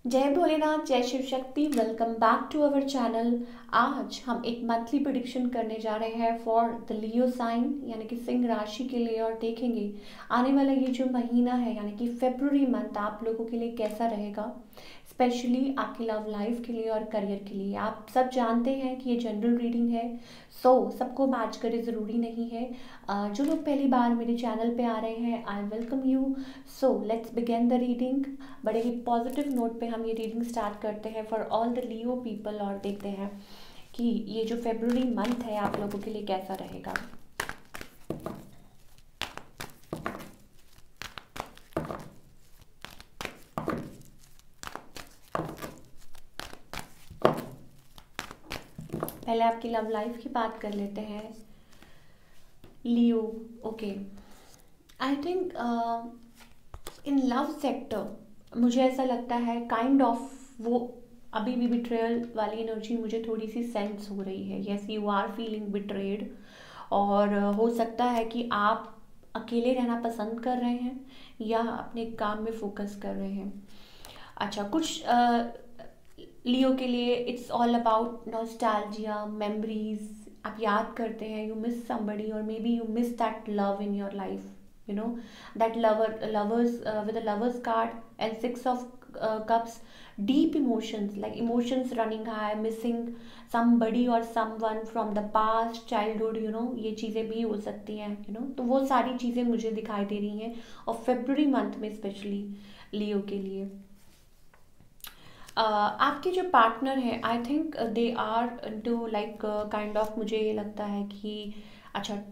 जय भोलेनाथ, जय Shiv Shakti. Welcome back to our channel. आज हम एक मंथली प्रिडिक्शन करने जा रहे हैं फॉर द लियो साइन यानी कि सिंह राशि के लिए, और देखेंगे आने वाला ये जो महीना है यानी कि फेब्रुअरी मंथ आप लोगों के लिए कैसा रहेगा, स्पेशली आपकी लव लाइफ के लिए और करियर के लिए। आप सब जानते हैं कि ये जनरल रीडिंग है, सबको मैच करे ज़रूरी नहीं है। जो लोग पहली बार मेरे चैनल पे आ रहे हैं, I welcome you. Let's begin the reading. बड़े ही पॉजिटिव नोट पे हम ये रीडिंग स्टार्ट करते हैं for all the Leo people, और देखते हैं कि ये जो फेब्रुअरी मंथ है आप लोगों के लिए कैसा रहेगा। पहले आपकी लव लाइफ की बात कर लेते हैं। Leo, okay. I think in love sector मुझे ऐसा लगता है काइंड ऑफ वो अभी भी बिट्रेयल वाली एनर्जी मुझे थोड़ी सी सेंस हो रही है। Yes, you are feeling betrayed, और हो सकता है कि आप अकेले रहना पसंद कर रहे हैं या अपने काम में फोकस कर रहे हैं। अच्छा, कुछ लियो के लिए it's all about nostalgia, memories. आप याद करते हैं, यू मिस समबडी और may be you miss that love in your life, you know, that lovers with a lovers card and six of cups. Deep emotions, like emotions running high, missing somebody or someone from the past childhood, ये चीज़ें भी हो सकती हैं, तो वो सारी चीज़ें मुझे दिखाई दे रही हैं, और फेब्रुअरी मंथ में स्पेशली लियो के लिए आपके जो पार्टनर हैं, I think they are too like kind of, मुझे ये लगता है कि अच्छा,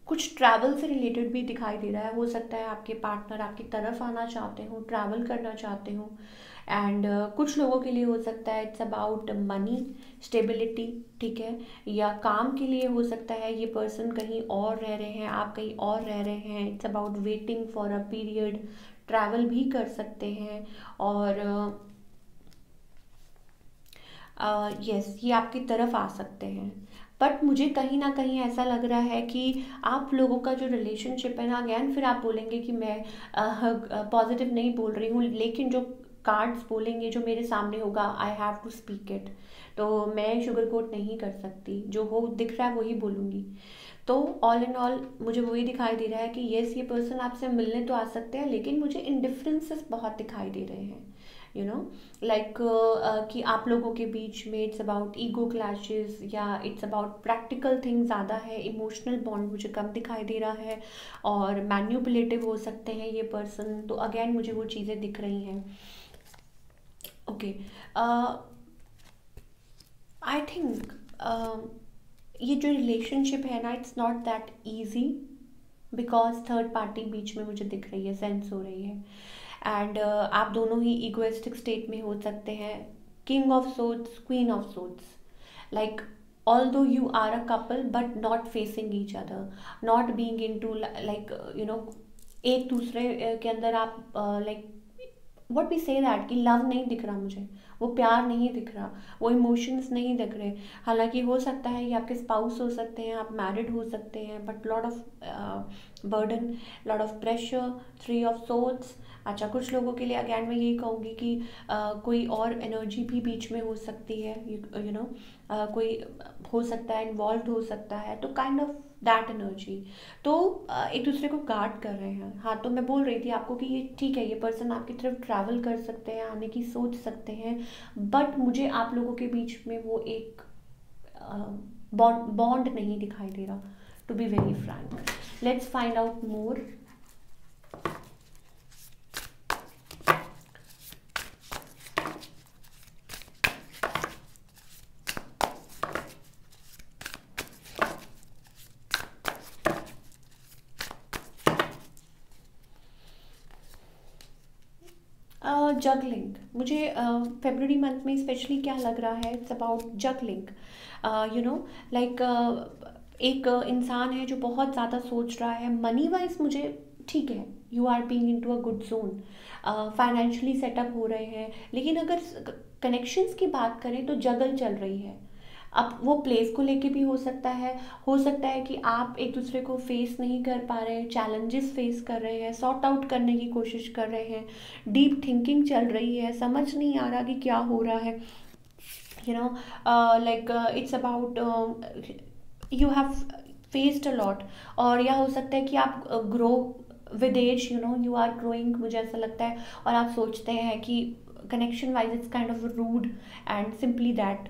कुछ ट्रैवल से रिलेटेड भी दिखाई दे रहा है। हो सकता है आपके पार्टनर आपकी तरफ आना चाहते हो, ट्रैवल करना चाहते हो, एंड कुछ लोगों के लिए हो सकता है इट्स अबाउट मनी स्टेबिलिटी, ठीक है, या काम के लिए हो सकता है ये पर्सन कहीं और रह रहे हैं, आप कहीं और रह रहे हैं। It's about waiting for a period, travel भी कर सकते हैं, और यस, ये आपकी तरफ आ सकते हैं। बट मुझे कहीं ना कहीं ऐसा लग रहा है कि आप लोगों का जो रिलेशनशिप है ना, अगैन फिर आप बोलेंगे कि मैं पॉजिटिव नहीं बोल रही हूँ, लेकिन जो कार्ड्स बोलेंगे, जो मेरे सामने होगा, I have to speak it. तो मैं शुगर कोट नहीं कर सकती, जो हो दिख रहा है वही बोलूँगी। तो ऑल इन ऑल मुझे वही दिखाई दे रहा है कि येस, ये पर्सन आपसे मिलने तो आ सकते हैं, लेकिन मुझे इंडिफरेंसेस बहुत दिखाई दे रहे हैं, लाइक कि आप लोगों के बीच में इट्स अबाउट ईगो क्लैशेस, या इट्स अबाउट प्रैक्टिकल थिंग ज़्यादा है, इमोशनल बॉन्ड मुझे कम दिखाई दे रहा है, और मैन्युपुलेटिव हो सकते हैं ये पर्सन। तो अगेन मुझे वो चीज़ें दिख रही हैं। ओके, आई थिंक ये जो रिलेशनशिप है ना, it's not that easy, because third party बीच में मुझे दिख रही है, सेंस हो रही है, एंड आप दोनों ही इगोइस्टिक स्टेट में हो सकते हैं। King of swords, queen of swords, like although you are a couple but not facing each other, not being into like एक दूसरे के अंदर आप like what we say that कि लव नहीं दिख रहा मुझे, वो प्यार नहीं दिख रहा, वो इमोशंस नहीं दिख रहे। हालांकि हो सकता है ये आपके स्पाउस हो सकते हैं, आप मैरिड हो सकते हैं, but lot of burden, lot of pressure, three of swords. अच्छा, कुछ लोगों के लिए अगैन मैं यही कहूँगी कि कोई और एनर्जी भी बीच में हो सकती है, यू नो कोई हो सकता है, इन्वॉल्व हो सकता है, तो काइंड ऑफ दैट एनर्जी। तो एक दूसरे को गार्ड कर रहे हैं। हाँ, तो मैं बोल रही थी आपको कि ये ठीक है, ये पर्सन आपकी तरफ ट्रैवल कर सकते हैं, आने की सोच सकते हैं, बट मुझे आप लोगों के बीच में वो एक बॉन्ड नहीं दिखाई दे रहा, to be very frank. Let's find out more. Juggling मुझे फेब्रुअरी मंथ में स्पेशली क्या लग रहा है, इट्स अबाउट जगलिंग। लाइक एक इंसान है जो बहुत ज़्यादा सोच रहा है मनी वाइज, मुझे ठीक है, you are being into a good zone, financially set up हो रहे हैं, लेकिन अगर कनेक्शंस की बात करें तो जगल चल रही है। अब वो प्लेस को लेके भी हो सकता है कि आप एक दूसरे को फेस नहीं कर पा रहे हैं, चैलेंजेस फेस कर रहे हैं, सॉर्ट आउट करने की कोशिश कर रहे हैं, डीप थिंकिंग चल रही है, समझ नहीं आ रहा कि क्या हो रहा है, you know it's about you have faced a lot. और या हो सकता है कि आप grow with age, you are growing, मुझे ऐसा लगता है, और आप सोचते हैं कि connection wise it's kind of rude and simply that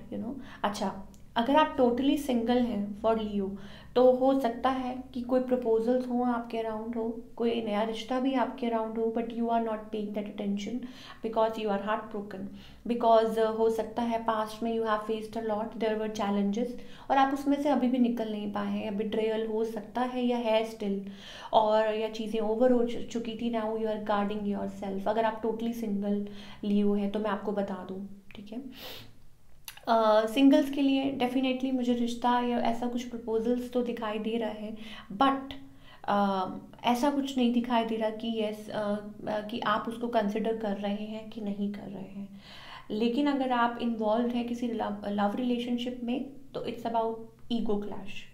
अच्छा, अगर आप टोटली सिंगल हैं फॉर लियो, तो हो सकता है कि कोई प्रपोजल्स हो आपके अराउंड, हो कोई नया रिश्ता भी आपके अराउंड हो, but you are not paying that attention because you are heart broken, because हो सकता है पास्ट में you have faced a lot, there were challenges, और आप उसमें से अभी भी निकल नहीं पाए हैं, या बिट्रेयल हो सकता है या है स्टिल, और या चीज़ें ओवर हो चुकी थी, now you are guarding yourself. अगर आप टोटली सिंगल लियो है तो मैं आपको बता दूँ, ठीक है। सिंगल्स के लिए डेफिनेटली मुझे रिश्ता या ऐसा कुछ प्रपोजल्स तो दिखाई दे रहा है, बट ऐसा कुछ नहीं दिखाई दे रहा कि यस कि आप उसको कंसिडर कर रहे हैं कि नहीं कर रहे हैं। लेकिन अगर आप इन्वॉल्व हैं किसी लव रिलेशनशिप में, तो इट्स अबाउट ईगो क्लैश।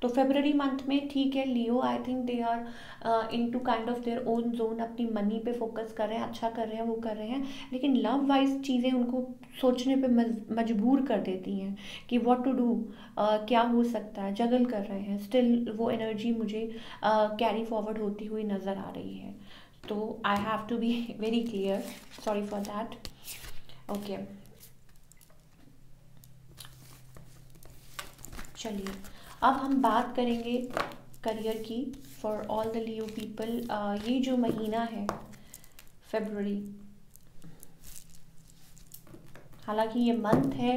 तो फेबररी मंथ में ठीक है, Leo I think they are into kind of their own zone, अपनी मनी पे फोकस कर रहे हैं, अच्छा कर रहे हैं, वो कर रहे हैं, लेकिन लव वाइज चीज़ें उनको सोचने पे मजबूर कर देती हैं कि व्हाट टू डू, क्या हो सकता है, जगल कर रहे हैं, स्टिल वो एनर्जी मुझे कैरी फॉरवर्ड होती हुई नज़र आ रही है। तो I have to be very clear, sorry for that. Okay, चलिए अब हम बात करेंगे करियर की for all the Leo people. ये जो महीना है फरवरी, हालांकि ये मंथ है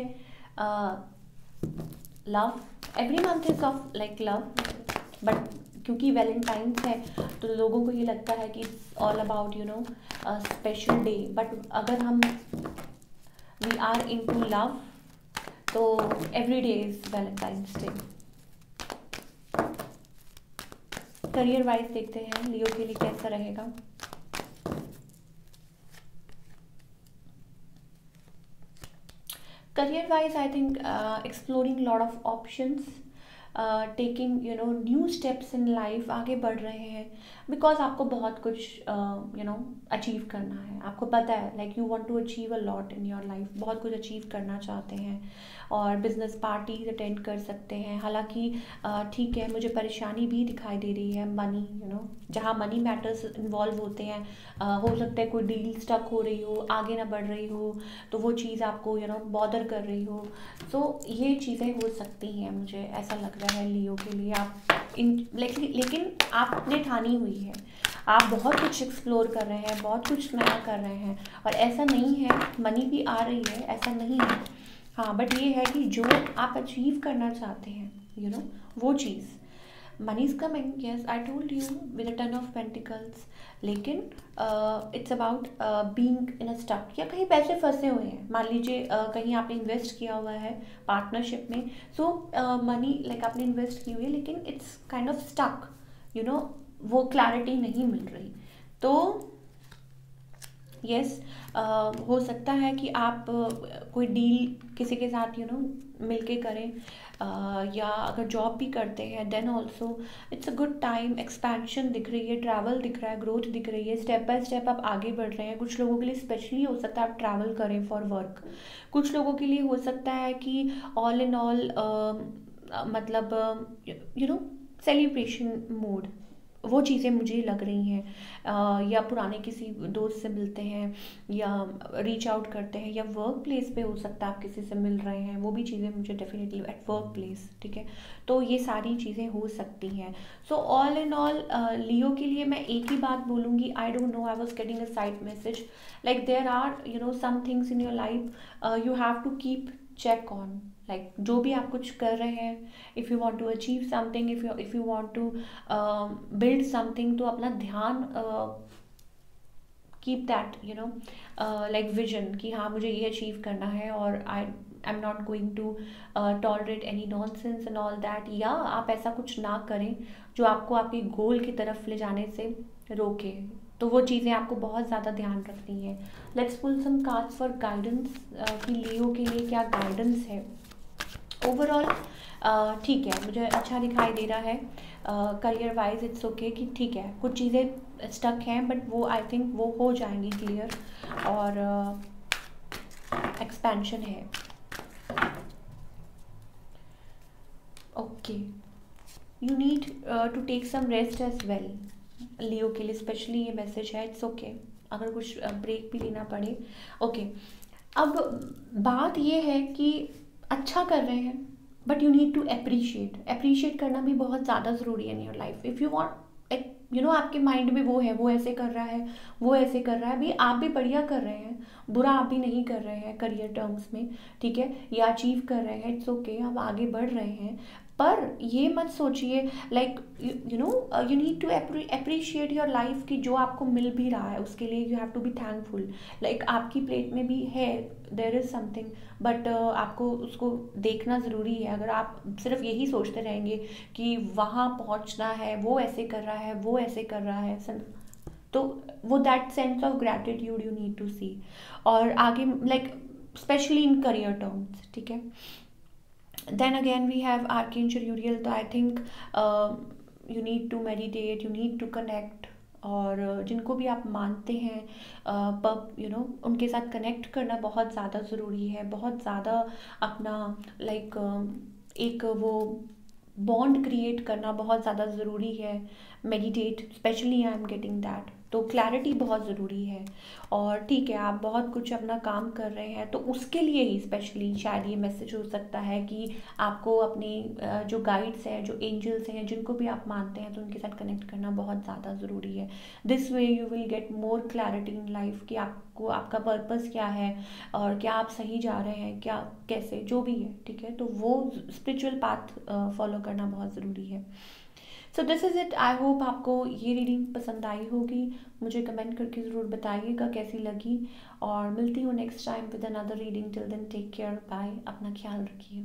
love, every month is of like love, but क्योंकि वैलेंटाइंस है तो लोगों को ये लगता है कि it's all about special day, but अगर हम we are into love तो every day is Valentine's day. Career wise देखते हैं लियो के लिए कैसा रहेगा। Career wise I think exploring lot of options, taking new steps in life, आगे बढ़ रहे हैं, बिकॉज आपको बहुत कुछ अचीव करना है, आपको पता है like you want to achieve a lot in your life, बहुत कुछ अचीव करना चाहते हैं, और बिजनेस पार्टीज अटेंड कर सकते हैं। हालांकि ठीक है, मुझे परेशानी भी दिखाई दे रही है, मनी जहाँ मनी मैटर्स इन्वॉल्व होते हैं, हो सकता है कोई डील स्टक हो रही हो, आगे ना बढ़ रही हो, तो वो चीज़ आपको बॉदर कर रही हो, तो ये चीज़ें हो सकती हैं, मुझे ऐसा लग रहा है लियो के लिए। आप लेकिन आपने ठानी हुई है, आप बहुत कुछ एक्सप्लोर कर रहे हैं, बहुत कुछ नया कर रहे हैं, और ऐसा नहीं है, मनी भी आ रही है, ऐसा नहीं है, हाँ, बट ये है कि जो आप अचीव करना चाहते हैं वो चीज़, money is coming, yes I told you with a ton of pentacles, लेकिन it's about being in a stuck, या कहीं पैसे फंसे हुए हैं, मान लीजिए कहीं आपने इन्वेस्ट किया हुआ है पार्टनरशिप में, सो मनी लाइक आपने इन्वेस्ट की हुई है, लेकिन इट्स काइंड ऑफ स्टक, वो क्लैरिटी नहीं मिल रही, तो यस हो सकता है कि आप कोई डील किसी के साथ मिलके करें, या अगर जॉब भी करते हैं then also it's a good time, expansion दिख रही है, ट्रैवल दिख रहा है, ग्रोथ दिख रही है, स्टेप बाय स्टेप आप आगे बढ़ रहे हैं। कुछ लोगों के लिए स्पेशली हो सकता है आप ट्रैवल करें फॉर वर्क, कुछ लोगों के लिए हो सकता है कि ऑल इन ऑल मतलब सेलिब्रेशन मोड, वो चीज़ें मुझे लग रही हैं, या पुराने किसी दोस्त से मिलते हैं, या रीच आउट करते हैं, या वर्क प्लेस पे हो सकता है आप किसी से मिल रहे हैं, वो भी चीज़ें मुझे डेफिनेटली एट वर्क प्लेस, ठीक है, तो ये सारी चीज़ें हो सकती हैं। सो ऑल इन ऑल लियो के लिए मैं एक ही बात बोलूँगी, I don't know, I was getting a side message like there are some things in your life you have to keep check on, like जो भी आप कुछ कर रहे हैं, if you want to achieve something, if you want to build something, तो अपना ध्यान कीप दैट लाइक विजन कि हाँ मुझे ये अचीव करना है, और I am not going to tolerate any nonsense and all that, या आप ऐसा कुछ ना करें जो आपको आपके गोल की तरफ ले जाने से रोके, तो वो चीज़ें आपको बहुत ज़्यादा ध्यान रखनी है। Let's pull some cards for guidance कि लियो के लिए क्या गाइडेंस है ओवरऑल ठीक है, मुझे अच्छा दिखाई दे रहा है। करियर वाइज इट्स ओके कि ठीक है, कुछ चीज़ें स्टक हैं बट वो आई थिंक वो हो जाएंगी क्लियर, और एक्सपेंशन है। Okay, you need to take some rest as well. Leo के लिए स्पेशली ये मैसेज है, इट्स ओके अगर कुछ ब्रेक भी लेना पड़े। ओके, अब बात ये है कि अच्छा कर रहे हैं but you need to appreciate करना भी बहुत ज़्यादा ज़रूरी है in your life. If you want like आपके माइंड में वो है, वो ऐसे कर रहा है, वो ऐसे कर रहा है, अभी आप भी बढ़िया कर रहे हैं, बुरा आप भी नहीं कर रहे हैं करियर टर्म्स में, ठीक है, या अचीव कर रहे हैं, इट्स ओके, आप आगे बढ़ रहे हैं। पर ये मत सोचिए like you need to appreciate your life कि जो आपको मिल भी रहा है उसके लिए you have to be thankful. Like आपकी प्लेट में भी है, देर इज़ समथिंग, बट आपको उसको देखना ज़रूरी है। अगर आप सिर्फ यही सोचते रहेंगे कि वहाँ पहुँचना है, वो ऐसे कर रहा है, वो ऐसे कर रहा है, तो वो that sense of gratitude you need to see. और आगे like specially in career terms, ठीक है। Then again we have Archangel Uriel, तो I think you need to meditate, you need to connect, और जिनको भी आप मानते हैं पब उनके साथ कनेक्ट करना बहुत ज़्यादा ज़रूरी है, बहुत ज़्यादा अपना लाइक एक वो बॉन्ड क्रिएट करना बहुत ज़्यादा ज़रूरी है। Meditate specially, I am getting that, तो क्लैरिटी बहुत ज़रूरी है। और ठीक है, आप बहुत कुछ अपना काम कर रहे हैं तो उसके लिए ही स्पेशली शायद ये मैसेज हो सकता है कि आपको अपने जो गाइड्स हैं, जो एंजल्स हैं, जिनको भी आप मानते हैं, तो उनके साथ कनेक्ट करना बहुत ज़्यादा ज़रूरी है। This way you will get more clarity in life कि आपको आपका पर्पस क्या है और क्या आप सही जा रहे हैं, क्या कैसे जो भी है, ठीक है, तो वो स्पिरिचुअल पाथ फॉलो करना बहुत ज़रूरी है। So this is it. I hope आपको ये रीडिंग पसंद आई होगी। मुझे कमेंट करके ज़रूर बताइएगा कैसी लगी, और मिलती हूँ next time with another reading. Till then take care, bye, अपना ख्याल रखिए।